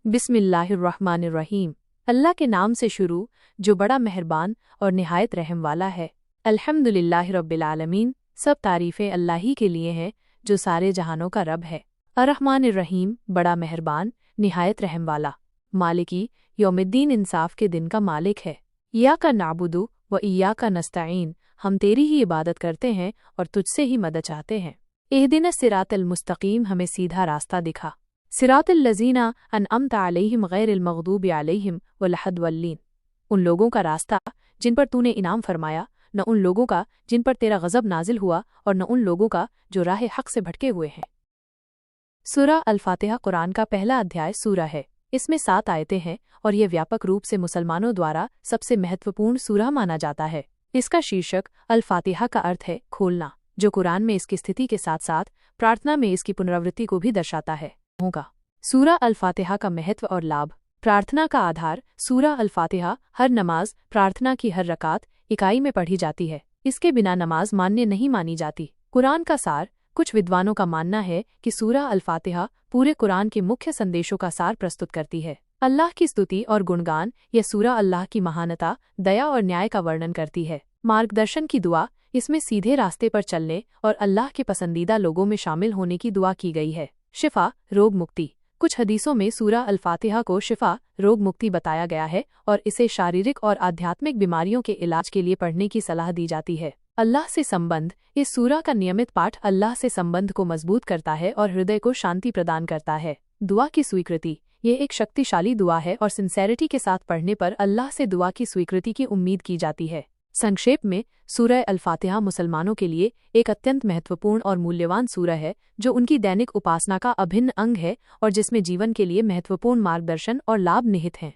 बिस्मिल्लाहिर्रहमानिर्रहीम। अल्लाह के नाम से शुरू जो बड़ा मेहरबान और निहायत रहम वाला है। अल्हम्दुलिल्लाहि रब्बिल आलमीन। सब तारीफ़ें अल्लाह ही के लिए हैं जो सारे जहानों का रब है। अर्रहमानिर्रहीम, बड़ा मेहरबान निहायत रहम वाला। मालिकी यौमिद्दीन, इंसाफ के दिन का मालिक है। इय्याका नअबुदु व इय्याका नस्तईन, हम तेरी ही इबादत करते हैं और तुझसे ही मदद चाहते हैं। इहदिनस सिरातल मुस्तकीम, हमें सीधा रास्ता दिखा। सिरातल लज़ीना अनअमता अलैहिम गैरिल मग़दूबि अलैहिम वलहद्वल्लीन, उन लोगों का रास्ता जिन पर तूने इनाम फरमाया, न उन लोगों का जिन पर तेरा गज़ब नाजिल हुआ, और न उन लोगों का जो राह हक़ से भटके हुए हैं। सूरा अल-फातिहा कुरान का पहला अध्याय सूरा है। इसमें 7 आयतें हैं और यह व्यापक रूप से मुसलमानों द्वारा सबसे महत्वपूर्ण सूरा माना जाता है। इसका शीर्षक अल-फातिहा का अर्थ है खोलना, जो कुरान में इसकी स्थिति के साथ साथ प्रार्थना में इसकी पुनरावृत्ति को भी दर्शाता है। होगा सूरा अल-फातिहा का महत्व और लाभ। प्रार्थना का आधार। सूरा अल-फातिहा हर नमाज, प्रार्थना की हर रकात इकाई में पढ़ी जाती है। इसके बिना नमाज मान्य नहीं मानी जाती। कुरान का सार। कुछ विद्वानों का मानना है कि सूरा अल-फातिहा पूरे कुरान के मुख्य संदेशों का सार प्रस्तुत करती है। अल्लाह की स्तुति और गुणगान। यह सूरा अल्लाह की महानता, दया और न्याय का वर्णन करती है। मार्गदर्शन की दुआ। इसमें सीधे रास्ते पर चलने और अल्लाह के पसंदीदा लोगों में शामिल होने की दुआ की गई है। शिफा, रोग मुक्ति। कुछ हदीसों में सूरा अल-फातिहा को शिफा, रोग मुक्ति बताया गया है और इसे शारीरिक और आध्यात्मिक बीमारियों के इलाज के लिए पढ़ने की सलाह दी जाती है। अल्लाह से संबंध। इस सूरा का नियमित पाठ अल्लाह से संबंध को मजबूत करता है और हृदय को शांति प्रदान करता है। दुआ की स्वीकृति। ये एक शक्तिशाली दुआ है और सिंसेरिटी के साथ पढ़ने पर अल्लाह से दुआ की स्वीकृति की उम्मीद की जाती है। संक्षेप में, सूरह अल-फातिहा मुसलमानों के लिए एक अत्यंत महत्वपूर्ण और मूल्यवान सूरा है जो उनकी दैनिक उपासना का अभिन्न अंग है और जिसमें जीवन के लिए महत्वपूर्ण मार्गदर्शन और लाभ निहित हैं।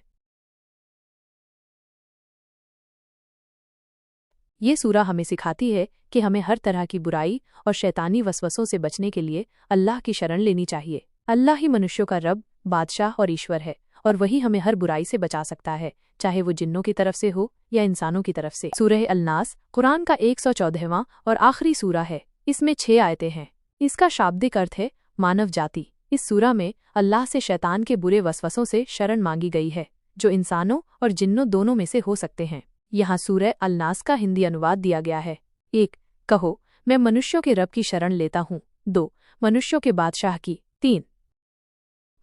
ये सूरा हमें सिखाती है कि हमें हर तरह की बुराई और शैतानी वसवसों से बचने के लिए अल्लाह की शरण लेनी चाहिए। अल्लाह ही मनुष्यों का रब, बादशाह और ईश्वर है और वही हमें हर बुराई से बचा सकता है, चाहे वो जिन्नों की तरफ से हो या इंसानों की तरफ से। सूरह अल-नास कुरान का 114वां और आखिरी सूरा है। इसमें 6 आयतें हैं। इसका शाब्दिक अर्थ है मानव जाति। इस सूरा में अल्लाह से शैतान के बुरे वसवसों से शरण मांगी गई है, जो इंसानों और जिन्नों दोनों में से हो सकते हैं। यहाँ सूरह अल-नास का हिंदी अनुवाद दिया गया है। 1. कहो, मैं मनुष्यों के रब की शरण लेता हूँ। 2. मनुष्यों के बादशाह की। 3.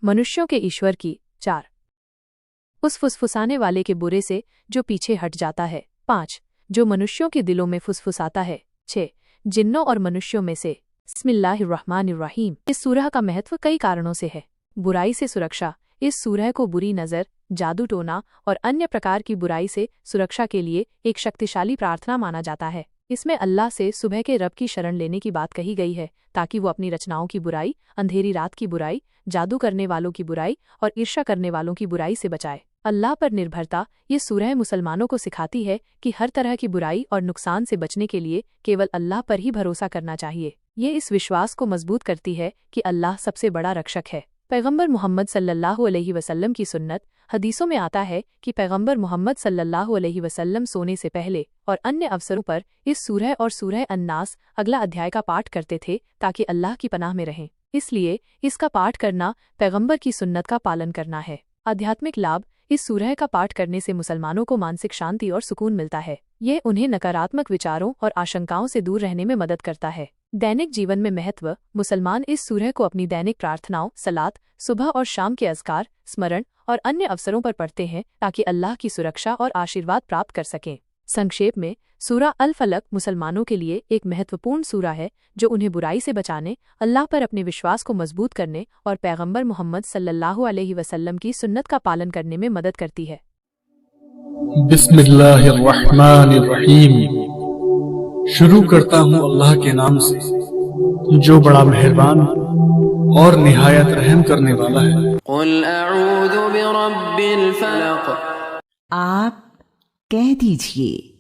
मनुष्यों के ईश्वर की। 4. उस फुसफुसाने वाले के बुरे से जो पीछे हट जाता है। 5. जो मनुष्यों के दिलों में फुसफुसाता है। 6. जिन्नों और मनुष्यों में से। बिस्मिल्लाहिर्रहमानिर्रहीम। इस सूरह का महत्व कई कारणों से है। बुराई से सुरक्षा। इस सूरह को बुरी नज़र, जादू टोना और अन्य प्रकार की बुराई से सुरक्षा के लिए एक शक्तिशाली प्रार्थना माना जाता है। इसमें अल्लाह से सुबह के रब की शरण लेने की बात कही गई है ताकि वो अपनी रचनाओं की बुराई, अंधेरी रात की बुराई, जादू करने वालों की बुराई और ईर्ष्या करने वालों की बुराई से बचाए। अल्लाह पर निर्भरता। ये सूरह मुसलमानों को सिखाती है कि हर तरह की बुराई और नुकसान से बचने के लिए केवल अल्लाह पर ही भरोसा करना चाहिए। ये इस विश्वास को मजबूत करती है कि अल्लाह सबसे बड़ा रक्षक है। पैगंबर मोहम्मद सल्लल्लाहु अलैहि वसल्लम की सुन्नत। हदीसों में आता है कि पैगंबर मोहम्मद सल्लल्लाहु अलैहि वसल्लम सोने से पहले और अन्य अवसरों पर इस सूरह और सूरह अन-नास अगला अध्याय का पाठ करते थे ताकि अल्लाह की पनाह में रहें। इसलिए इसका पाठ करना पैगंबर की सुन्नत का पालन करना है। आध्यात्मिक लाभ। इस सूरह का पाठ करने से मुसलमानों को मानसिक शांति और सुकून मिलता है। ये उन्हें नकारात्मक विचारों और आशंकाओं से दूर रहने में मदद करता है। दैनिक जीवन में महत्व। मुसलमान इस सूरह को अपनी दैनिक प्रार्थनाओं, सलात, सुबह और शाम के अज़कार, स्मरण और अन्य अवसरों पर पढ़ते हैं ताकि अल्लाह की सुरक्षा और आशीर्वाद प्राप्त कर सकें। संक्षेप में, सूरा अल-फलक मुसलमानों के लिए एक महत्वपूर्ण सूरा है जो उन्हें बुराई से बचाने, अल्लाह पर अपने विश्वास को मजबूत करने और पैगंबर मोहम्मद सल्लल्लाहु अलैहि वसल्लम की सुन्नत का पालन करने में मदद करती है। बिस्मिल्लाहिर्रहमानिर्रहीम। शुरू करता हूँ अल्लाह के नाम से जो बड़ा मेहरबान और निहायत रहम करने वाला है। कुल अऊज़ु बिरब्बिल फलक। आप कह दीजिए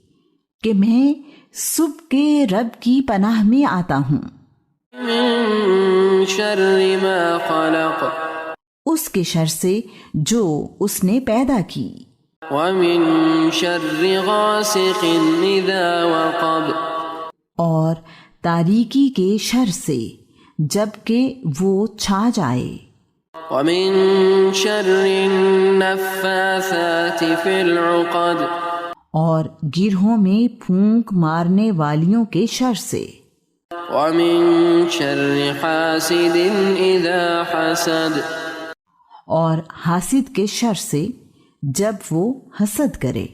कि मैं सुबह के रब की पनाह में आता हूँ। मिन शर्रि मा खलक। उसके शर से जो उसने पैदा की। व मिन शर्रि गासिकिन इज़ा वक़ब। और तारीकी के शर से जबकि वो छा जाए। वमिन शर्रिन नफ्फासाति फिल उक़द, और गिरहों में फूंक मारने वालियों के शर से, वमिन शर्रि हासिदिन इज़ा हसद, और हासिद के शर से जब वो हसद करे।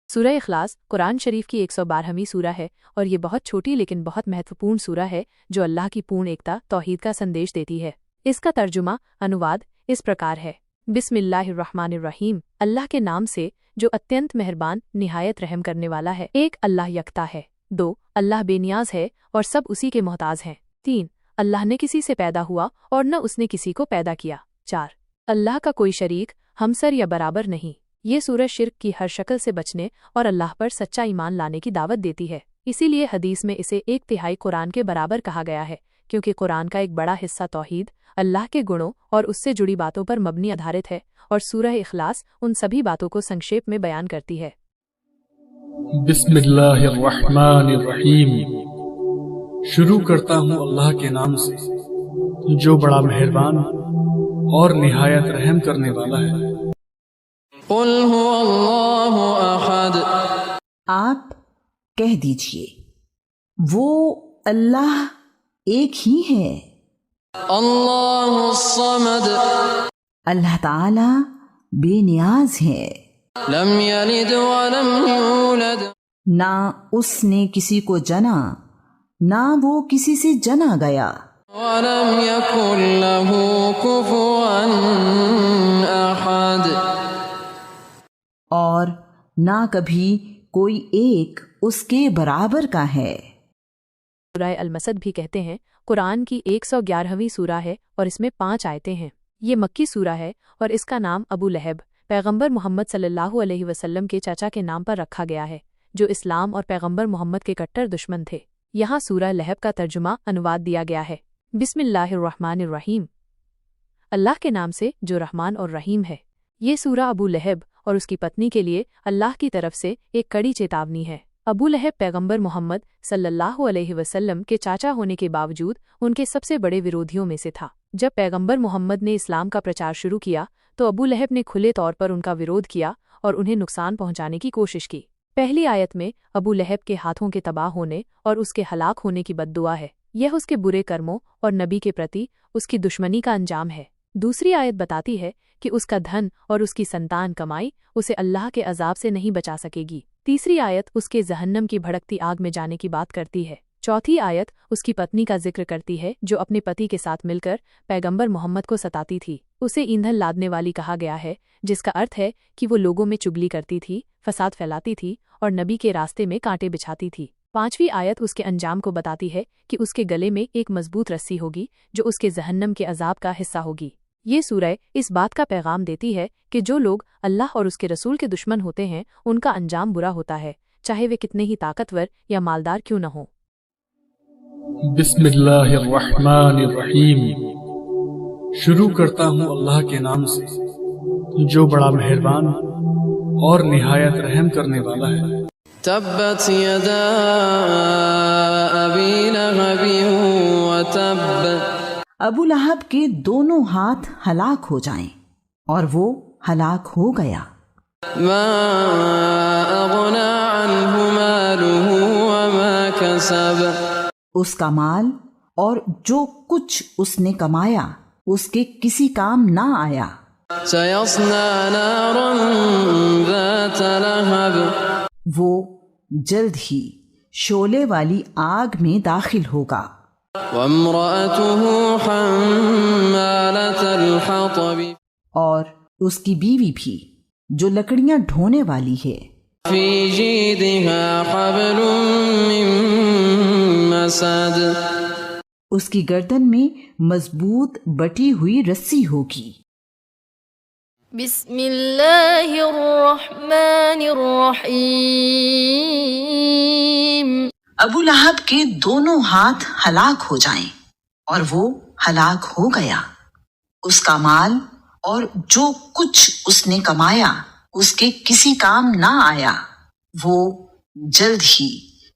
सूरह इखलास कुरान शरीफ की 112वीं सूरा है और ये बहुत छोटी लेकिन बहुत महत्वपूर्ण सूरा है जो अल्लाह की पूर्ण एकता तौहीद का संदेश देती है। इसका तर्जुमा अनुवाद इस प्रकार है। बिस्मिल्लाहिर्रहमानिर्रहीम, अल्लाह के नाम से जो अत्यंत मेहरबान निहायत रहम करने वाला है। 1 अल्लाह यकता है। 2 अल्लाह बेनियाज है और सब उसी के मोहताज हैं। 3 अल्लाह ने किसी से पैदा हुआ और न उसने किसी को पैदा किया। 4 अल्लाह का कोई शरीक हमसर या बराबर नहीं। ये सूरह शिर्क की हर शक्ल से बचने और अल्लाह पर सच्चा ईमान लाने की दावत देती है। इसीलिए हदीस में इसे 1/3 कुरान के बराबर कहा गया है, क्योंकि कुरान का एक बड़ा हिस्सा तौहीद, अल्लाह के गुणों और उससे जुड़ी बातों पर मबनी आधारित है और सूरह इखलास उन सभी बातों को संक्षेप में बयान करती है। बिस्मिल्लाहिर्रहमानिर्रहीम, शुरू करता हूँ अल्लाह के नाम से जो बड़ा मेहरबान और निहायत रहम करने वाला है। कुल हुवल्लाहु अहद, आप कह दीजिए वो अल्लाह एक ही है। अल्लाहुस समद, अल्लाह ताला बेनियाज है। लम यलिद वलम यूलद, ना उसने किसी को जना, ना वो किसी से जना गया। वलम यकुन लहू कुफुवन अहद, और ना कभी कोई एक उसके बराबर का है। सूरह अल-मसद भी कहते हैं। कुरान की 111वीं सूरा है और इसमें 5 आयतें हैं। ये मक्की सूरा है और इसका नाम अबू लहब पैगंबर मोहम्मद सल्लल्लाहु अलैहि वसल्लम के चाचा के नाम पर रखा गया है, जो इस्लाम और पैगंबर मोहम्मद के कट्टर दुश्मन थे। यहाँ सूरह लहब का तर्जुमा अनुवाद दिया गया है। बिस्मिल्लाहिर्रहमानिर्रहीम, अल्लाह के नाम से जो रहमान और रहीम है। ये सूरा अबू लहब और उसकी पत्नी के लिए अल्लाह की तरफ से एक कड़ी चेतावनी है। अबू लहब पैगंबर मोहम्मद सल्लल्लाहु अलैहि वसल्लम के चाचा होने के बावजूद उनके सबसे बड़े विरोधियों में से था। जब पैगंबर मोहम्मद ने इस्लाम का प्रचार शुरू किया तो अबू लहब ने खुले तौर पर उनका विरोध किया और उन्हें नुकसान पहुंचाने की कोशिश की। पहली आयत में अबू लहब के हाथों के तबाह होने और उसके हलाक होने की बद्दुआ है। यह उसके बुरे कर्मों और नबी के प्रति उसकी दुश्मनी का अंजाम है। दूसरी आयत बताती है कि उसका धन और उसकी संतान कमाई उसे अल्लाह के अजाब से नहीं बचा सकेगी। तीसरी आयत उसके जहन्नम की भड़कती आग में जाने की बात करती है। चौथी आयत उसकी पत्नी का जिक्र करती है जो अपने पति के साथ मिलकर पैगंबर मोहम्मद को सताती थी। उसे ईंधन लादने वाली कहा गया है, जिसका अर्थ है कि वो लोगों में चुगली करती थी, फसाद फैलाती थी और नबी के रास्ते में कांटे बिछाती थी। 5वीं आयत उसके अंजाम को बताती है कि उसके गले में एक मजबूत रस्सी होगी जो उसके जहन्नम के अजाब का हिस्सा होगी। ये सूरह इस बात का पैगाम देती है कि जो लोग अल्लाह और उसके रसूल के दुश्मन होते हैं उनका अंजाम बुरा होता है, चाहे वे कितने ही ताकतवर या मालदार क्यों न हों। बिस्मिल्लाहिर्रहमानिर्रहीम, शुरू करता हूँ अल्लाह के नाम से जो बड़ा मेहरबान और निहायत रहम करने वाला है। तब्बत यदा अबी लहबिन व तब्ब, अबू लहब के दोनों हाथ हलाक हो जाएं और वो हलाक हो गया। मा अगना अन्हु मालुहु व मा कसब, उसका माल और जो कुछ उसने कमाया उसके किसी काम ना आया। सयस्ला नारन ज़ात लहब, वो जल्द ही शोले वाली आग में दाखिल होगा। वम्रअतुहु हम्मालतल हतब, और उसकी बीवी भी जो लकड़ियां ढोने वाली है। फी जीदिहा हब्लुम मिन मसद, उसकी गर्दन में मजबूत बटी हुई रस्सी होगी। बिस्मिल्लाहिर्रहमानिर्रहीम, अबू लहब के दोनों हाथ हलाक हो जाएं और वो हलाक हो गया। उसका माल और जो कुछ उसने कमाया उसके किसी काम ना आया। वो जल्द ही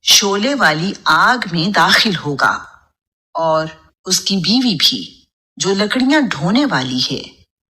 शोले वाली आग में दाखिल होगा और उसकी बीवी भी जो लकड़ियां ढोने वाली है।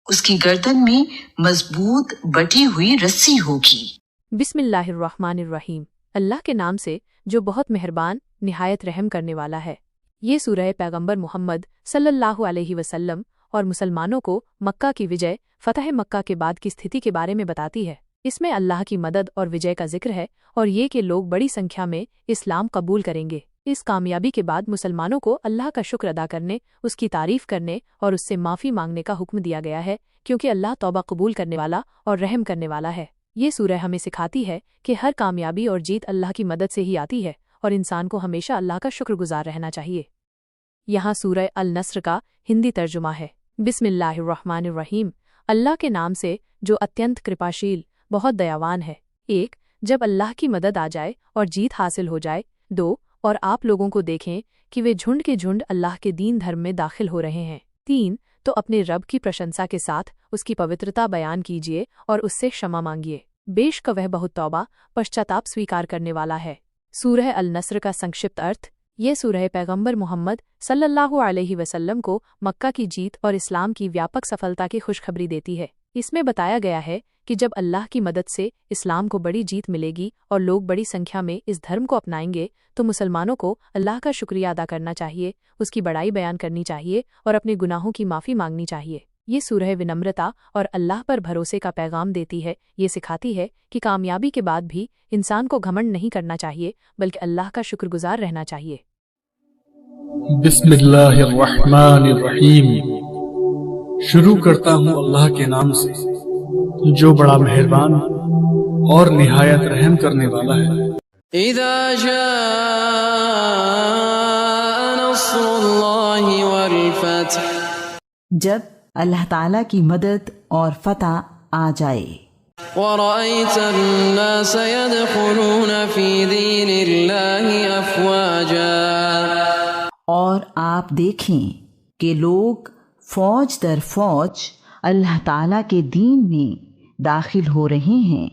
उसकी गर्दन में मजबूत बटी हुई रस्सी होगी। बिस्मिल्लाहिर्रहमानिर्रहीम। अल्लाह के नाम से जो बहुत मेहरबान निहायत रहम करने वाला है। ये सूरह पैगंबर मोहम्मद सल्लल्लाहु अलैहि वसल्लम और मुसलमानों को मक्का की विजय फतह मक्का के बाद की स्थिति के बारे में बताती है। इसमें अल्लाह की मदद और विजय का जिक्र है और ये कि लोग बड़ी संख्या में इस्लाम कबूल करेंगे। इस कामयाबी के बाद मुसलमानों को अल्लाह का शुक्र अदा करने, उसकी तारीफ करने और उससे माफ़ी मांगने का हुक्म दिया गया है, क्योंकि अल्लाह तौबा कबूल करने वाला और रहम करने वाला है। ये सूरह हमें सिखाती है कि हर कामयाबी और जीत अल्लाह की मदद से ही आती है और इंसान को हमेशा अल्लाह का शुक्रगुजार रहना चाहिए। यहाँ सूरह अल नस्र का हिंदी तर्जुमा है। बिस्मिल्लाहिर्रहमानिर्रहीम। अल्लाह के नाम से जो अत्यंत कृपाशील बहुत दयावान है। 1. जब अल्लाह की मदद आ जाए और जीत हासिल हो जाए। 2. और आप लोगों को देखें कि वे झुंड के झुंड अल्लाह के दीन धर्म में दाखिल हो रहे हैं। 3. तो अपने रब की प्रशंसा के साथ उसकी पवित्रता बयान कीजिए और उससे क्षमा मांगिए। बेशक वह बहुत तौबा पश्चाताप स्वीकार करने वाला है। सूरह अल नस्र का संक्षिप्त अर्थ। ये सूरह पैगंबर मोहम्मद सल्लल्लाहु अलैहि वसल्लम को मक्का की जीत और इस्लाम की व्यापक सफलता की खुशखबरी देती है। इसमें बताया गया है कि जब अल्लाह की मदद से इस्लाम को बड़ी जीत मिलेगी और लोग बड़ी संख्या में इस धर्म को अपनाएंगे, तो मुसलमानों को अल्लाह का शुक्रिया अदा करना चाहिए, उसकी बड़ाई बयान करनी चाहिए और अपने गुनाहों की माफ़ी मांगनी चाहिए। ये सूरह विनम्रता और अल्लाह पर भरोसे का पैगाम देती है। ये सिखाती है कि कामयाबी के बाद भी इंसान को घमंड नहीं करना चाहिए, बल्कि अल्लाह का शुक्रगुजार रहना चाहिए। बिस्मिल्लाहिर्रहमानिर्रहीम। शुरू करता हूँ अल्लाह के नाम से, जो बड़ा मेहरबान और निहायत रहम करने वाला है। इज़ा जाअ नस्रुल्लाहि वल फत्ह। जब अल्लाह ताला की मदद और फतह आ जाए। वरअयतन नास यदखुलून फी दीनिल्लाहि अफ़वाजा। और आप देखें कि लोग फौज दर फौज अल्लाह ताला के दीन में दाखिल हो रहे हैं।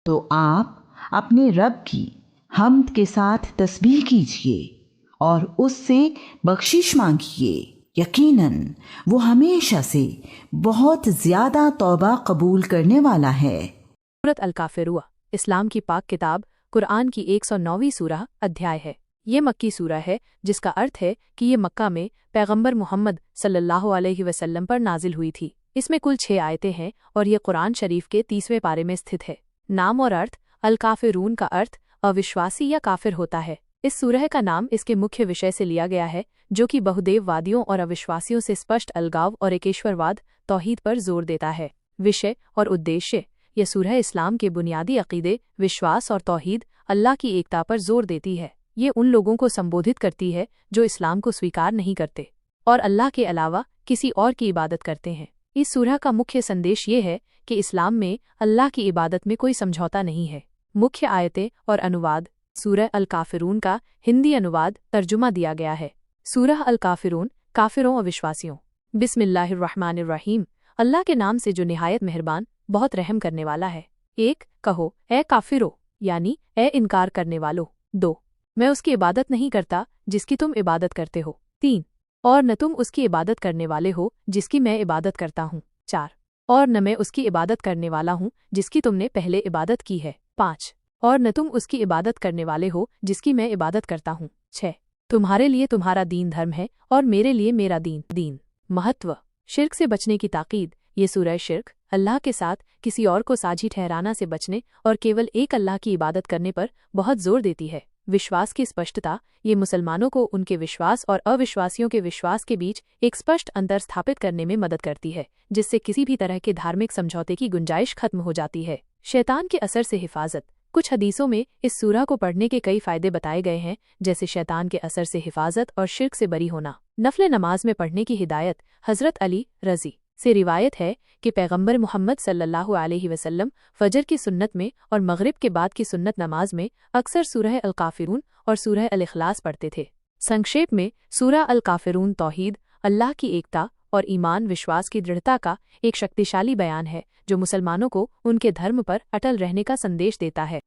तो आप अपने रब की हम्द के साथ तस्बीह कीजिए और उससे बख्शिश मांगिए। यकीनन वो हमेशा से बहुत ज़्यादा तौबा कबूल करने वाला है। सूरत अल काफिरून इस्लाम की पाक किताब कुरान की 109वीं सूरह अध्याय है। ये मक्की सूरह है, जिसका अर्थ है कि ये मक्का में पैगंबर मोहम्मद सल्लल्लाहु अलैहि वसल्लम पर नाजिल हुई थी। इसमें कुल 6 आयतें हैं और ये कुरान शरीफ के 30वें पारे में स्थित है। नाम और अर्थ। अल काफिरून का अर्थ अविश्वासी या काफिर होता है। इस सूरह का नाम इसके मुख्य विषय से लिया गया है, जो कि बहुदेववादियों और अविश्वासियों से स्पष्ट अलगाव और एकेश्वरवाद तौहीद पर जोर देता है। विषय और उद्देश्य। यह सूरह इस्लाम के बुनियादी अकीदे, विश्वास और तौहीद, अल्लाह की एकता पर जोर देती है। ये उन लोगों को संबोधित करती है जो इस्लाम को स्वीकार नहीं करते और अल्लाह के अलावा किसी और की इबादत करते हैं। इस सूरह का मुख्य संदेश ये है कि इस्लाम में अल्लाह की इबादत में कोई समझौता नहीं है। मुख्य आयतें और अनुवाद। सूरह अल काफिरून का हिंदी अनुवाद तर्जुमा दिया गया है। सूरह अल काफिरून, काफिरों और विश्वासियों। बिस्मिल्लाहिर्रहमानिर्रहीम। अल्लाह के नाम से जो निहायत मेहरबान बहुत रहम करने वाला है। 1. कहो, ए काफिरो, यानी ए इनकार करने वालों। 2. मैं उसकी इबादत नहीं करता जिसकी तुम इबादत करते हो। 3. और न तुम उसकी इबादत करने वाले हो जिसकी मैं इबादत करता हूँ। 4. और न मैं उसकी इबादत करने वाला हूँ जिसकी तुमने पहले इबादत की है। 5. और न तुम उसकी इबादत करने वाले हो जिसकी मैं इबादत करता हूँ। 6. तुम्हारे लिए तुम्हारा दीन धर्म है और मेरे लिए मेरा दीन। महत्व। शिर्क से बचने की ताकीद। ये सूरह शिर्क, अल्लाह के साथ किसी और को साझी ठहराना से बचने और केवल एक अल्लाह की इबादत करने पर बहुत जोर देती है। विश्वास की स्पष्टता। ये मुसलमानों को उनके विश्वास और अविश्वासियों के विश्वास के बीच एक स्पष्ट अंतर स्थापित करने में मदद करती है, जिससे किसी भी तरह के धार्मिक समझौते की गुंजाइश खत्म हो जाती है। शैतान के असर से हिफाजत। कुछ हदीसों में इस सूरह को पढ़ने के कई फायदे बताए गए हैं, जैसे शैतान के असर से हिफाजत और शिर्क से बरी होना। नफले नमाज में पढ़ने की हिदायत। हजरत अली रज़ी से रिवायत है कि पैगंबर मोहम्मद सल्लल्लाहु अलैहि वसल्लम फजर की सुन्नत में और मगरिब के बाद की सुन्नत नमाज में अक्सर सूरह अल काफिरून और सूरह अल इखलास पढ़ते थे। संक्षेप में सूरह अल काफिरून तौहीद, अल्लाह की एकता और ईमान विश्वास की दृढ़ता का एक शक्तिशाली बयान है जो मुसलमानों को उनके धर्म पर अटल रहने का संदेश देता है।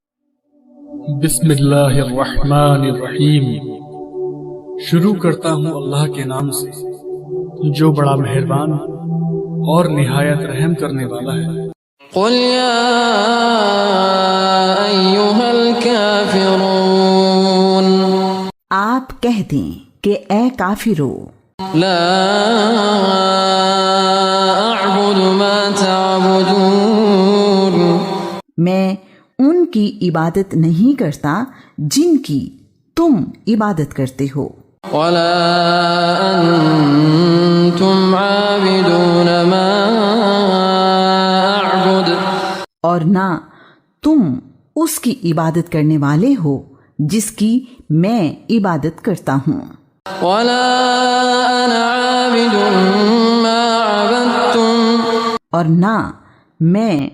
बिस्मिल्लाहिर्रहमानिर्रहीम। शुरू करता हूँ अल्लाह के नाम से जो बड़ा मेहरबान और निहायत रहम करने वाला है। क़ुल या अय्युहल काफ़िरून, आप कह दें कि ए काफिरो, ला अअबुदु मा तअबुदून, मैं उनकी इबादत नहीं करता जिनकी तुम इबादत करते हो, वला अंतुम आबिदून मा अअबुद, और ना तुम उसकी इबादत करने वाले हो जिसकी मैं इबादत करता हूँ, वला अना आबिदुम मा अबदतुम, और ना मैं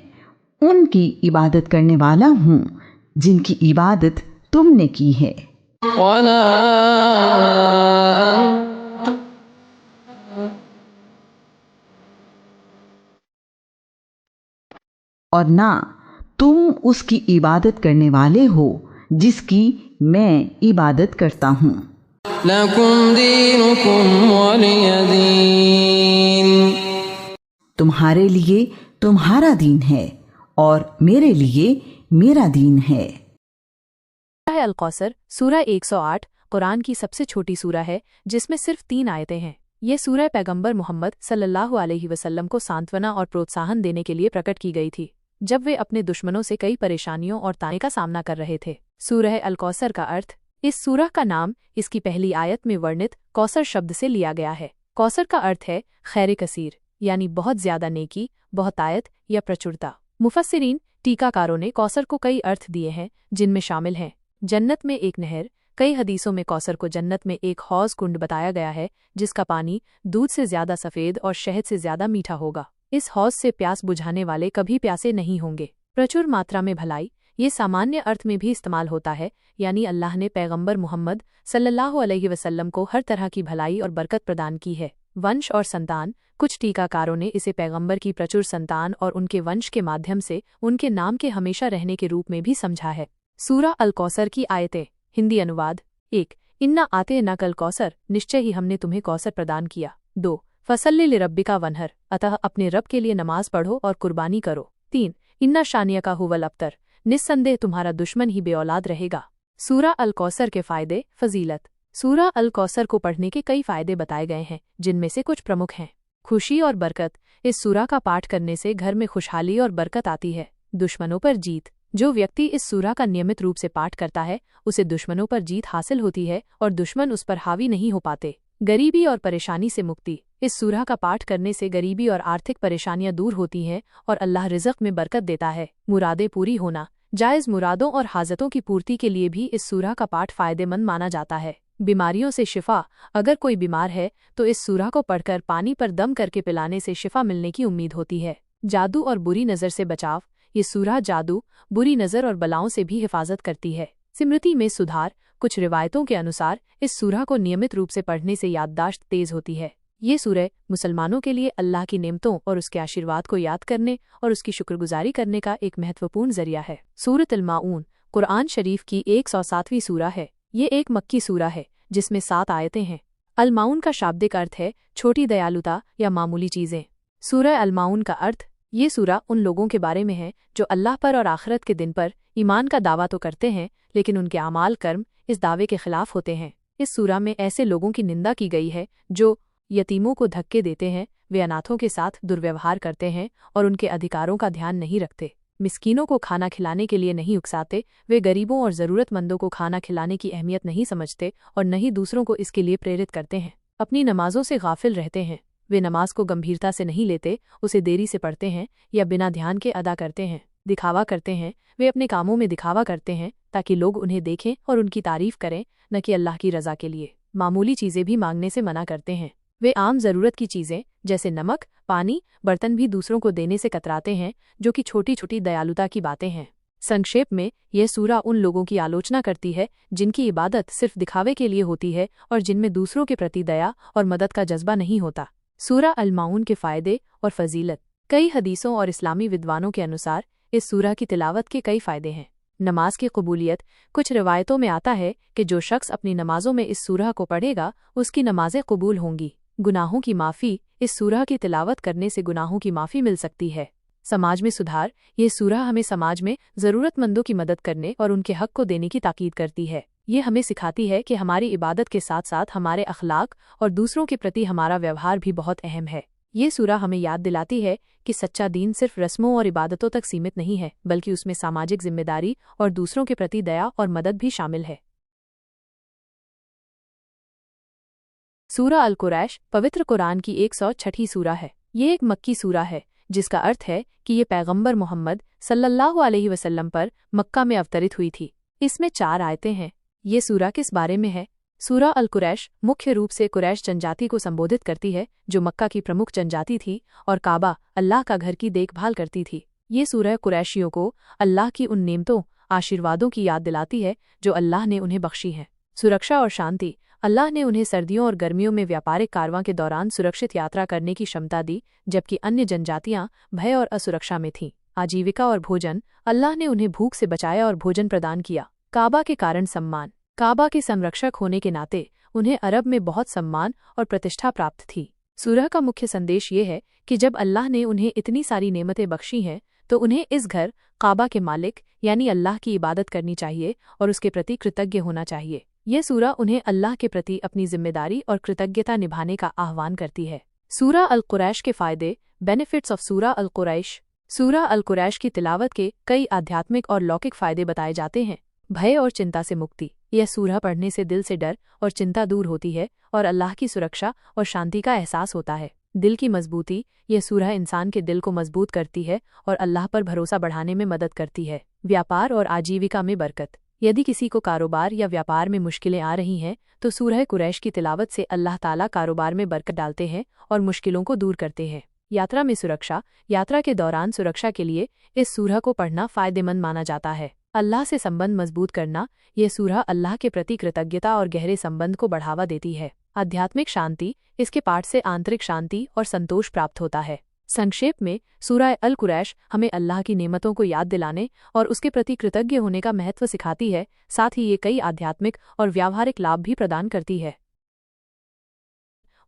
उनकी इबादत करने वाला हूँ जिनकी इबादत तुमने की है, वला और ना तुम उसकी इबादत करने वाले हो जिसकी मैं इबादत करता हूँ। लकुम दीनुकुम वलिय दीन, तुम्हारे लिए तुम्हारा दीन है और मेरे लिए मेरा दीन है। अल कौसर सूरा 108 कुरान की सबसे छोटी सूरा है जिसमें सिर्फ 3 आयतें हैं। यह सूरा पैगंबर मोहम्मद सल्लल्लाहु अलैहि वसल्लम को सांत्वना और प्रोत्साहन देने के लिए प्रकट की गई थी जब वे अपने दुश्मनों से कई परेशानियों और ताने का सामना कर रहे थे। सूरह अल कौसर का अर्थ, इस सूरह का नाम इसकी पहली आयत में वर्णित कौसर शब्द से लिया गया है। कौसर का अर्थ है खैर कसीर, यानी बहुत ज्यादा नेकी, बहुतायत या प्रचुरता। मुफस्सिरीन टीकाकारों ने कौसर को कई अर्थ दिए हैं जिनमें शामिल हैं जन्नत में एक नहर। कई हदीसों में कौसर को जन्नत में एक हौज कुंड बताया गया है जिसका पानी दूध से ज्यादा सफेद और शहद से ज्यादा मीठा होगा। इस हौज से प्यास बुझाने वाले कभी प्यासे नहीं होंगे। प्रचुर मात्रा में भलाई, ये सामान्य अर्थ में भी इस्तेमाल होता है, यानी अल्लाह ने पैगंबर मुहम्मद सल्लल्लाहु अलैहि वसल्लम को हर तरह की भलाई और बरकत प्रदान की है। वंश और संतान, कुछ टीकाकारों ने इसे पैगंबर की प्रचुर संतान और उनके वंश के माध्यम से उनके नाम के हमेशा रहने के रूप में भी समझा है। सूरा अल कौसर की आयतें। हिंदी अनुवाद। 1. इन्ना आते न कल कौसर, निश्चय ही हमने तुम्हें कौसर प्रदान किया। 2. फसल्ले लिरब्बिका वनहर, अतः अपने रब के लिए नमाज पढ़ो और कुर्बानी करो। 3. इन्ना शानिया का हुवल अब्तर, निस्संदेह तुम्हारा दुश्मन ही बेऔलाद रहेगा। सूरा अल कौसर के फायदे फजीलत। सूरा अल कौसर को पढ़ने के कई फायदे बताए गए हैं जिनमें से कुछ प्रमुख हैं। खुशी और बरकत, इस सूरा का पाठ करने से घर में खुशहाली और बरकत आती है। दुश्मनों पर जीत, जो व्यक्ति इस सूरा का नियमित रूप से पाठ करता है उसे दुश्मनों पर जीत हासिल होती है और दुश्मन उस पर हावी नहीं हो पाते। गरीबी और परेशानी से मुक्ति, इस सूरा का पाठ करने से गरीबी और आर्थिक परेशानियां दूर होती हैं और अल्लाह रिज़्क़ में बरकत देता है। मुरादें पूरी होना, जायज़ मुरादों और हाजतों की पूर्ति के लिए भी इस सूरा का पाठ फ़ायदेमंद माना जाता है। बीमारियों से शिफा, अगर कोई बीमार है तो इस सूरा को पढ़कर पानी पर दम करके पिलाने से शिफा मिलने की उम्मीद होती है। जादू और बुरी नज़र से बचाव, ये सूरा जादू, बुरी नज़र और बलाओं से भी हिफाजत करती है। स्मृति में सुधार, कुछ रिवायतों के अनुसार इस सूरा को नियमित रूप से पढ़ने से याददाश्त तेज होती है। ये सूरह मुसलमानों के लिए अल्लाह की नेमतों और उसके आशीर्वाद को याद करने और उसकी शुक्रगुजारी करने का एक महत्वपूर्ण जरिया है। सूरत अल माऊन कुरान शरीफ की 107वीं सूरा है। ये एक मक्की सूरा है जिसमें 7 आयतें हैं। अल माऊन का शाब्दिक अर्थ है छोटी दयालुता या मामूली चीज़ें। सूरह अल माऊन का अर्थ, ये सूरा उन लोगों के बारे में है जो अल्लाह पर और आखिरत के दिन पर ईमान का दावा तो करते हैं लेकिन उनके अमाल कर्म इस दावे के खिलाफ होते हैं। इस सूरा में ऐसे लोगों की निंदा की गई है जो यतीमों को धक्के देते हैं, वे अनाथों के साथ दुर्व्यवहार करते हैं और उनके अधिकारों का ध्यान नहीं रखते, मिस्कीनों को खाना खिलाने के लिए नहीं उकसाते, वे गरीबों और ज़रूरतमंदों को खाना खिलाने की अहमियत नहीं समझते और न ही दूसरों को इसके लिए प्रेरित करते हैं, अपनी नमाजों से गाफिल रहते हैं, वे नमाज को गंभीरता से नहीं लेते, उसे देरी से पढ़ते हैं या बिना ध्यान के अदा करते हैं, दिखावा करते हैं, वे अपने कामों में दिखावा करते हैं ताकि लोग उन्हें देखें और उनकी तारीफ करें, न कि अल्लाह की रज़ा के लिए। मामूली चीज़ें भी मांगने से मना करते हैं, वे आम ज़रूरत की चीज़ें जैसे नमक, पानी, बर्तन भी दूसरों को देने से कतराते हैं, जो कि छोटी छोटी दयालुता की बातें हैं। संक्षेप में यह सूरा उन लोगों की आलोचना करती है जिनकी इबादत सिर्फ दिखावे के लिए होती है और जिनमें दूसरों के प्रति दया और मदद का जज्बा नहीं होता। सूरा अल-माऊन के फ़ायदे और फजीलत। कई हदीसों और इस्लामी विद्वानों के अनुसार इस सूरह की तिलावत के कई फ़ायदे हैं। नमाज की कबूलियत। कुछ रिवायतों में आता है कि जो शख्स अपनी नमाजों में इस सूरह को पढ़ेगा उसकी नमाजें कबूल होंगी। गुनाहों की माफ़ी। इस सूरह की तिलावत करने से गुनाहों की माफ़ी मिल सकती है। समाज में सुधार। ये सूरह हमें समाज में ज़रूरतमंदों की मदद करने और उनके हक को देने की ताकीद करती है। ये हमें सिखाती है कि हमारी इबादत के साथ साथ हमारे अखलाक और दूसरों के प्रति हमारा व्यवहार भी बहुत अहम है। ये सूरह हमें याद दिलाती है कि सच्चा दीन सिर्फ रस्मों और इबादतों तक सीमित नहीं है, बल्कि उसमें सामाजिक जिम्मेदारी और दूसरों के प्रति दया और मदद भी शामिल है। सूरा अल कुरैश पवित्र कुरान की 106वीं सूरा है। ये एक मक्की सूरा है, जिसका अर्थ है कि ये पैगंबर मोहम्मद सल्लल्लाहु अलैहि वसल्लम पर मक्का में अवतरित हुई थी। इसमें 4 आयतें हैं। ये सूरा किस बारे में है? सूरा अल कुरैश मुख्य रूप से कुरैश जनजाति को संबोधित करती है, जो मक्का की प्रमुख जनजाति थी और काबा अल्लाह का घर की देखभाल करती थी। ये सूरह कुरैशियों को अल्लाह की उन नेमतों आशीर्वादों की याद दिलाती है जो अल्लाह ने उन्हें बख्शी हैं। सुरक्षा और शांति। अल्लाह ने उन्हें सर्दियों और गर्मियों में व्यापारिक कारवां के दौरान सुरक्षित यात्रा करने की क्षमता दी, जबकि अन्य जनजातियां भय और असुरक्षा में थीं। आजीविका और भोजन। अल्लाह ने उन्हें भूख से बचाया और भोजन प्रदान किया। काबा के कारण सम्मान। काबा के संरक्षक होने के नाते उन्हें अरब में बहुत सम्मान और प्रतिष्ठा प्राप्त थी। सूरह का मुख्य संदेश ये है कि जब अल्लाह ने उन्हें इतनी सारी नेमतें बख्शी हैं तो उन्हें इस घर काबा के मालिक यानी अल्लाह की इबादत करनी चाहिए और उसके प्रति कृतज्ञ होना चाहिए। यह सूरह उन्हें अल्लाह के प्रति अपनी जिम्मेदारी और कृतज्ञता निभाने का आह्वान करती है। सूरह अल कुरैश के फ़ायदे। बेनिफिट्स ऑफ सूरह अल कुरैश। सूरह अल कुरैश की तिलावत के कई आध्यात्मिक और लौकिक फ़ायदे बताए जाते हैं। भय और चिंता से मुक्ति। यह सूरह पढ़ने से दिल से डर और चिंता दूर होती है और अल्लाह की सुरक्षा और शांति का एहसास होता है। दिल की मजबूती। यह सूरह इंसान के दिल को मजबूत करती है और अल्लाह पर भरोसा बढ़ाने में मदद करती है। व्यापार और आजीविका में बरकत। यदि किसी को कारोबार या व्यापार में मुश्किलें आ रही हैं तो सूरह कुरैश की तिलावत से अल्लाह ताला कारोबार में बरकत डालते हैं और मुश्किलों को दूर करते हैं। यात्रा में सुरक्षा। यात्रा के दौरान सुरक्षा के लिए इस सूरह को पढ़ना फ़ायदेमंद माना जाता है। अल्लाह से संबंध मजबूत करना। यह सूरह अल्लाह के प्रति कृतज्ञता और गहरे संबंध को बढ़ावा देती है। आध्यात्मिक शांति। इसके पाठ से आंतरिक शांति और संतोष प्राप्त होता है। संक्षेप में, सूरह अल कुरैश हमें अल्लाह की नेमतों को याद दिलाने और उसके प्रति कृतज्ञ होने का महत्व सिखाती है। साथ ही ये कई आध्यात्मिक और व्यावहारिक लाभ भी प्रदान करती है।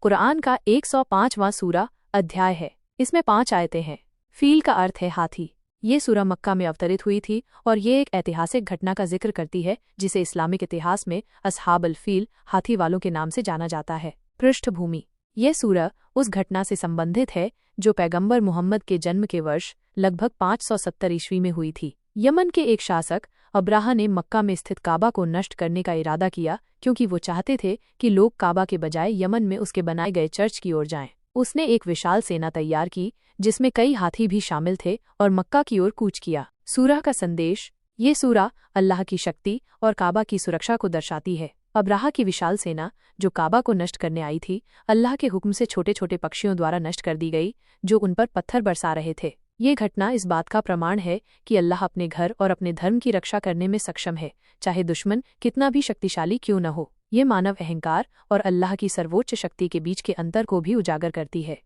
कुरान का 105वां सूरा अध्याय है। इसमें 5 आयतें हैं। फील का अर्थ है हाथी। ये सूरह मक्का में अवतरित हुई थी और ये एक ऐतिहासिक घटना का जिक्र करती है जिसे इस्लामिक इतिहास में असहाब अल फील हाथी वालों के नाम से जाना जाता है। पृष्ठभूमि। यह सूरह उस घटना से संबंधित है जो पैगंबर मोहम्मद के जन्म के वर्ष लगभग 570 ईस्वी में हुई थी। यमन के एक शासक अब्राहा ने मक्का में स्थित काबा को नष्ट करने का इरादा किया क्योंकि वो चाहते थे कि लोग काबा के बजाय यमन में उसके बनाए गए चर्च की ओर जाएं। उसने एक विशाल सेना तैयार की जिसमें कई हाथी भी शामिल थे और मक्का की ओर कूच किया। सूरह का संदेश। ये सूरह अल्लाह की शक्ति और काबा की सुरक्षा को दर्शाती है। अब्राहा की विशाल सेना जो काबा को नष्ट करने आई थी, अल्लाह के हुक्म से छोटे छोटे पक्षियों द्वारा नष्ट कर दी गई जो उन पर पत्थर बरसा रहे थे। ये घटना इस बात का प्रमाण है कि अल्लाह अपने घर और अपने धर्म की रक्षा करने में सक्षम है, चाहे दुश्मन कितना भी शक्तिशाली क्यों न हो। ये मानव अहंकार और अल्लाह की सर्वोच्च शक्ति के बीच के अंतर को भी उजागर करती है।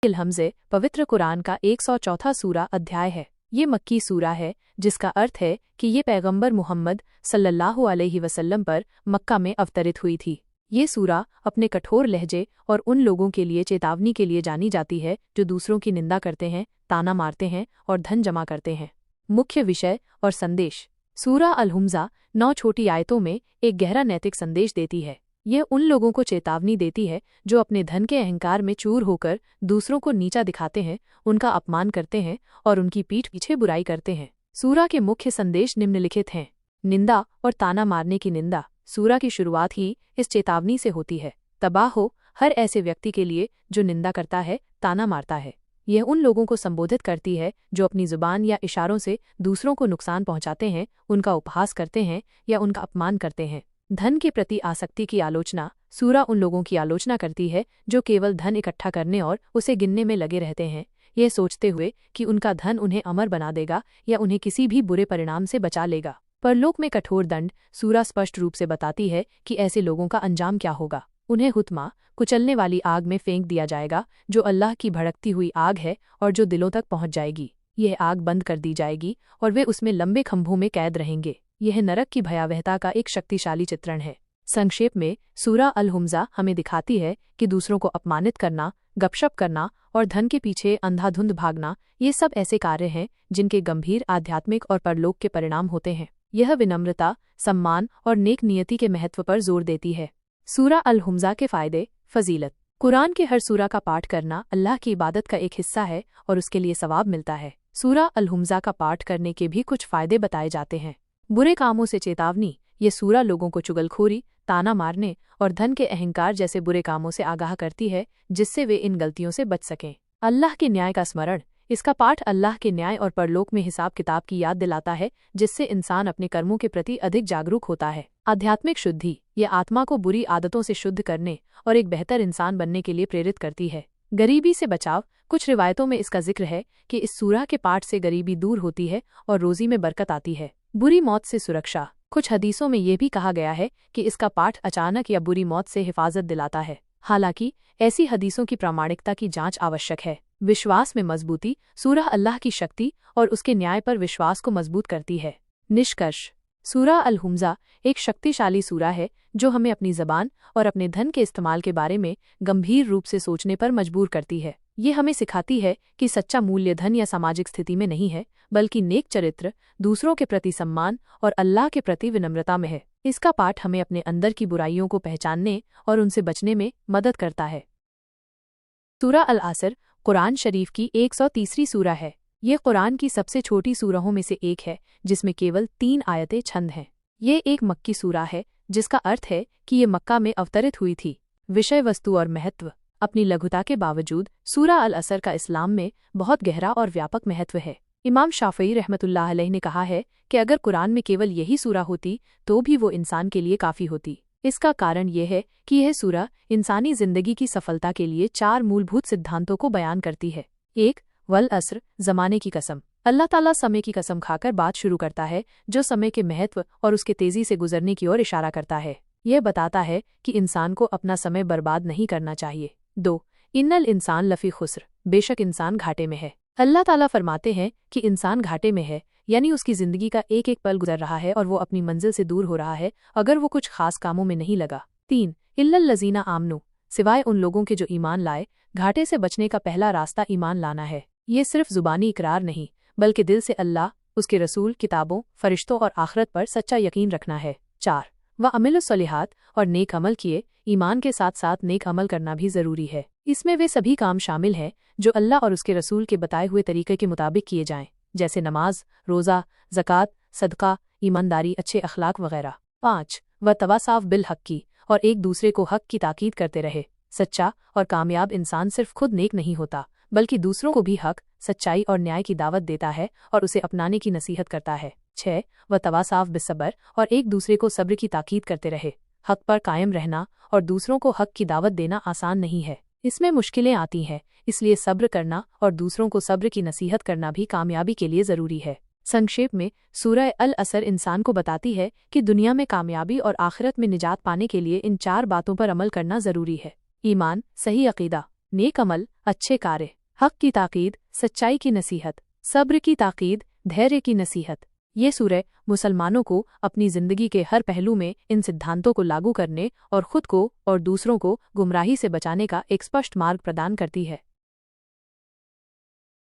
हमज़े पवित्र कुरान का 104वां सूरा अध्याय है। ये मक्की सूरा है जिसका अर्थ है कि ये पैगंबर मोहम्मद सल्लल्लाहु अलैहि वसल्लम पर मक्का में अवतरित हुई थी। ये सूरा अपने कठोर लहजे और उन लोगों के लिए चेतावनी के लिए जानी जाती है जो दूसरों की निंदा करते हैं, ताना मारते हैं और धन जमा करते हैं। मुख्य विषय और संदेश। सूरा अल-हुम्ज़ा 9 छोटी आयतों में एक गहरा नैतिक संदेश देती है। यह उन लोगों को चेतावनी देती है जो अपने धन के अहंकार में चूर होकर दूसरों को नीचा दिखाते हैं, उनका अपमान करते हैं और उनकी पीठ पीछे बुराई करते हैं। सूरा के मुख्य संदेश निम्नलिखित हैं। निंदा और ताना मारने की निंदा। सूरा की शुरुआत ही इस चेतावनी से होती है। तबाह हो हर ऐसे व्यक्ति के लिए जो निंदा करता है, ताना मारता है। यह उन लोगों को संबोधित करती है जो अपनी जुबान या इशारों से दूसरों को नुकसान पहुंचाते हैं, उनका उपहास करते हैं या उनका अपमान करते हैं। धन के प्रति आसक्ति की आलोचना। सूरा उन लोगों की आलोचना करती है जो केवल धन इकट्ठा करने और उसे गिनने में लगे रहते हैं, यह सोचते हुए कि उनका धन उन्हें अमर बना देगा या उन्हें किसी भी बुरे परिणाम से बचा लेगा। परलोक में कठोर दंड सूरा स्पष्ट रूप से बताती है कि ऐसे लोगों का अंजाम क्या होगा। उन्हें हुत्मा, कुचलने वाली आग में फेंक दिया जाएगा, जो अल्लाह की भड़कती हुई आग है और जो दिलों तक पहुंच जाएगी। यह आग बंद कर दी जाएगी और वे उसमें लंबे खंभों में कैद रहेंगे। यह नरक की भयावहता का एक शक्तिशाली चित्रण है। संक्षेप में सूरा अल हुम्ज़ा हमें दिखाती है कि दूसरों को अपमानित करना, गपशप करना और धन के पीछे अंधाधुंध भागना, ये सब ऐसे कार्य हैं जिनके गंभीर आध्यात्मिक और परलोक के परिणाम होते हैं। यह विनम्रता, सम्मान और नेक नियति के महत्व पर जोर देती है। सूरा अल हुम्ज़ा के फायदे, फजीलत। कुरान के हर सूरा का पाठ करना अल्लाह की इबादत का एक हिस्सा है और उसके लिए सवाब मिलता है। सूरा अल हुम्ज़ा का पाठ करने के भी कुछ फायदे बताए जाते हैं। बुरे कामों से चेतावनी। ये सूरा लोगों को चुगलखोरी, ताना मारने और धन के अहंकार जैसे बुरे कामों से आगाह करती है, जिससे वे इन गलतियों से बच सकें। अल्लाह के न्याय का स्मरण। इसका पाठ अल्लाह के न्याय और परलोक में हिसाब किताब की याद दिलाता है, जिससे इंसान अपने कर्मों के प्रति अधिक जागरूक होता है। आध्यात्मिक शुद्धि। यह आत्मा को बुरी आदतों से शुद्ध करने और एक बेहतर इंसान बनने के लिए प्रेरित करती है। गरीबी से बचाव। कुछ रिवायतों में इसका जिक्र है कि इस सूरा के पाठ से गरीबी दूर होती है और रोजी में बरकत आती है। बुरी मौत से सुरक्षा। कुछ हदीसों में यह भी कहा गया है कि इसका पाठ अचानक या बुरी मौत से हिफाजत दिलाता है। हालांकि ऐसी हदीसों की प्रामाणिकता की जांच आवश्यक है। विश्वास में मजबूती। सूरा अल्लाह की शक्ति और उसके न्याय पर विश्वास को मजबूत करती है। निष्कर्ष। सूरा अल हुम्ज़ा एक शक्तिशाली सूरा है जो हमें अपनी ज़बान और अपने धन के इस्तेमाल के बारे में गंभीर रूप से सोचने पर मजबूर करती है। ये हमें सिखाती है कि सच्चा मूल्य धन या सामाजिक स्थिति में नहीं है, बल्कि नेक चरित्र, दूसरों के प्रति सम्मान और अल्लाह के प्रति विनम्रता में है। इसका पाठ हमें अपने अंदर की बुराइयों को पहचानने और उनसे बचने में मदद करता है। सूरा अल असर कुरान शरीफ की 130वीं सूरा है। ये कुरान की सबसे छोटी सूरहों में से एक है, जिसमें केवल 3 आयतें छंद हैं। ये एक मक्की सूरा है, जिसका अर्थ है कि ये मक्का में अवतरित हुई थी। विषय वस्तु और महत्व। अपनी लघुता के बावजूद सूरा अल असर का इस्लाम में बहुत गहरा और व्यापक महत्व है। इमाम शाफ़ई रहमतुल्लाह अलैह ने कहा है कि अगर कुरान में केवल यही सूरा होती तो भी वो इंसान के लिए काफ़ी होती। इसका कारण यह है कि यह सूरा इंसानी जिंदगी की सफलता के लिए 4 मूलभूत सिद्धांतों को बयान करती है। 1. वल अस्र, ज़माने की कसम। अल्लाह ताला समय की कसम खाकर बात शुरू करता है, जो समय के महत्व और उसके तेजी से गुजरने की ओर इशारा करता है। यह बताता है कि इंसान को अपना समय बर्बाद नहीं करना चाहिए। 2. इन्नल इंसान लफ़ी खुस्र, बेशक इंसान घाटे में है। अल्लाह ताला फरमाते हैं कि इंसान घाटे में है, यानी उसकी जिंदगी का एक एक पल गुजर रहा है और वो अपनी मंजिल से दूर हो रहा है अगर वो कुछ खास कामों में नहीं लगा। 3. इल्लल लज़ीना आमनू, सिवाय उन लोगों के जो ईमान लाए। घाटे से बचने का पहला रास्ता ईमान लाना है। ये सिर्फ जुबानी इकरार नहीं, बल्कि दिल से अल्लाह, उसके रसूल, किताबों, फरिश्तों और आखिरत पर सच्चा यकीन रखना है। 4. व अमिलुस्सलिहात, और नेक अमल किए। ईमान के साथ साथ नेक अमल करना भी जरूरी है। इसमें वे सभी काम शामिल हैं जो अल्लाह और उसके रसूल के बताए हुए तरीके के मुताबिक किए जाएं, जैसे नमाज, रोज़ा, ज़कात, सदका, ईमानदारी, अच्छे अखलाक वगैरह। 5. व तवासाव बिल हक की, और एक दूसरे को हक की ताकीद करते रहे। सच्चा और कामयाब इंसान सिर्फ खुद नेक नहीं होता, बल्कि दूसरों को भी हक, सच्चाई और न्याय की दावत देता है और उसे अपनाने की नसीहत करता है। 6. व तवासाव बिस्सबर, और एक दूसरे को सब्र की ताकीद करते रहे। हक पर कायम रहना और दूसरों को हक की दावत देना आसान नहीं है, इसमें मुश्किलें आती हैं, इसलिए सब्र करना और दूसरों को सब्र की नसीहत करना भी कामयाबी के लिए ज़रूरी है। संक्षेप में सूरह अल असर इंसान को बताती है कि दुनिया में कामयाबी और आखिरत में निजात पाने के लिए इन 4 बातों पर अमल करना ज़रूरी है। ईमान, सही अकीदा, नेक अमल, अच्छे कार्य, हक की ताकीद, सच्चाई की नसीहत, सब्र की ताकीद, धैर्य की नसीहत। ये सूरह मुसलमानों को अपनी जिंदगी के हर पहलू में इन सिद्धांतों को लागू करने और खुद को और दूसरों को गुमराही से बचाने का एक स्पष्ट मार्ग प्रदान करती है।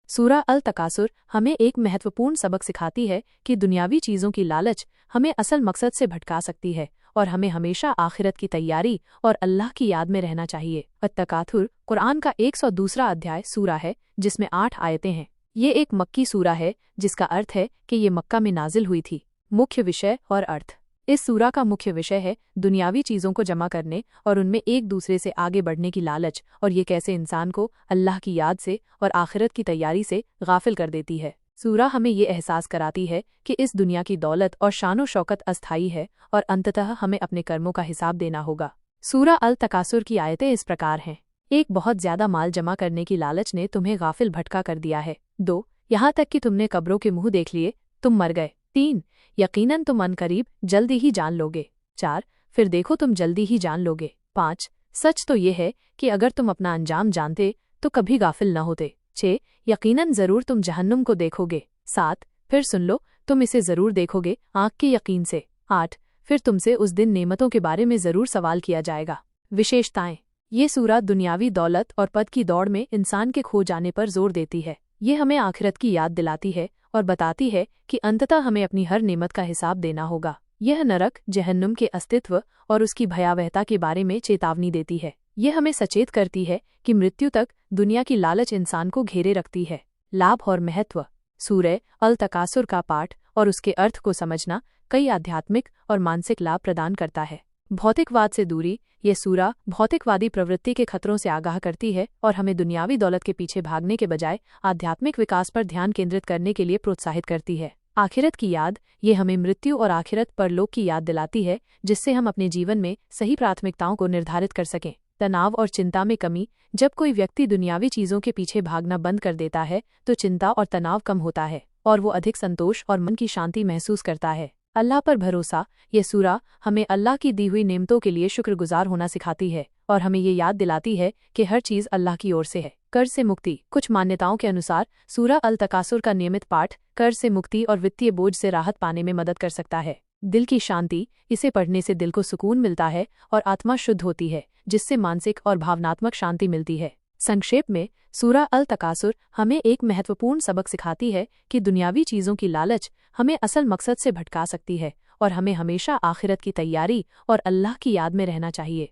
सूरह अल तकासुर हमें एक महत्वपूर्ण सबक सिखाती है कि दुनियावी चीज़ों की लालच हमें असल मकसद से भटका सकती है और हमें हमेशा आखिरत की तैयारी और अल्लाह की याद में रहना चाहिए। अत-तकाथुर कुरान का 102वां अध्याय सूरा है, जिसमें 8 आयतें हैं। ये एक मक्की सूरा है, जिसका अर्थ है कि ये मक्का में नाजिल हुई थी। मुख्य विषय और अर्थ। इस सूरा का मुख्य विषय है दुनियावी चीज़ों को जमा करने और उनमें एक दूसरे से आगे बढ़ने की लालच, और ये कैसे इंसान को अल्लाह की याद से और आखिरत की तैयारी से गाफिल कर देती है। सूरा हमें ये एहसास कराती है कि इस दुनिया की दौलत और शानो शौकत अस्थायी है और अंततः हमें अपने कर्मों का हिसाब देना होगा। सूरा अल तकासुर की आयतें इस प्रकार हैं। 1. बहुत ज्यादा माल जमा करने की लालच ने तुम्हें गाफिल भटका कर दिया है। 2. यहाँ तक कि तुमने कब्रों के मुंह देख लिए, तुम मर गए। 3. यकीनन तुम अनकरीब जल्दी ही जान लोगे। 4. फिर देखो तुम जल्दी ही जान लोगे। 5. सच तो ये है कि अगर तुम अपना अंजाम जानते तो कभी गाफिल न होते। 6. यकीनन जरूर तुम जहन्नुम को देखोगे। 7. फिर सुन लो तुम इसे जरूर देखोगे आंख के यकीन से। 8. फिर तुमसे उस दिन नेमतों के बारे में जरूर सवाल किया जाएगा। विशेषताएं। ये सूरत दुनियावी दौलत और पद की दौड़ में इंसान के खो जाने पर जोर देती है। ये हमें आखिरत की याद दिलाती है और बताती है कि अंततः हमें अपनी हर नेमत का हिसाब देना होगा। यह नरक जहन्नुम के अस्तित्व और उसकी भयावहता के बारे में चेतावनी देती है। यह हमें सचेत करती है कि मृत्यु तक दुनिया की लालच इंसान को घेरे रखती है। लाभ और महत्व। सूरह अल तकासुर का पाठ और उसके अर्थ को समझना कई आध्यात्मिक और मानसिक लाभ प्रदान करता है। भौतिकवाद से दूरी। ये सूरा भौतिकवादी प्रवृत्ति के खतरों से आगाह करती है और हमें दुनियावी दौलत के पीछे भागने के बजाय आध्यात्मिक विकास पर ध्यान केंद्रित करने के लिए प्रोत्साहित करती है। आखिरत की याद। ये हमें मृत्यु और आखिरत परलोक की याद दिलाती है, जिससे हम अपने जीवन में सही प्राथमिकताओं को निर्धारित कर सकें। तनाव और चिंता में कमी। जब कोई व्यक्ति दुनियावी चीजों के पीछे भागना बंद कर देता है तो चिंता और तनाव कम होता है और वो अधिक संतोष और मन की शांति महसूस करता है। अल्लाह पर भरोसा। ये सूरा हमें अल्लाह की दी हुई नेमतों के लिए शुक्रगुजार होना सिखाती है और हमें ये याद दिलाती है कि हर चीज अल्लाह की ओर से है। कर्ज से मुक्ति। कुछ मान्यताओं के अनुसार सूरा अल तकासुर का नियमित पाठ कर्ज से मुक्ति और वित्तीय बोझ से राहत पाने में मदद कर सकता है। दिल की शांति। इसे पढ़ने से दिल को सुकून मिलता है और आत्मा शुद्ध होती है, जिससे मानसिक और भावनात्मक शांति मिलती है। संक्षेप में, सूरा अल तकासुर हमें एक महत्वपूर्ण सबक सिखाती है कि दुनियावी चीजों की लालच हमें असल मकसद से भटका सकती है और हमें हमेशा आखिरत की तैयारी और अल्लाह की याद में रहना चाहिए।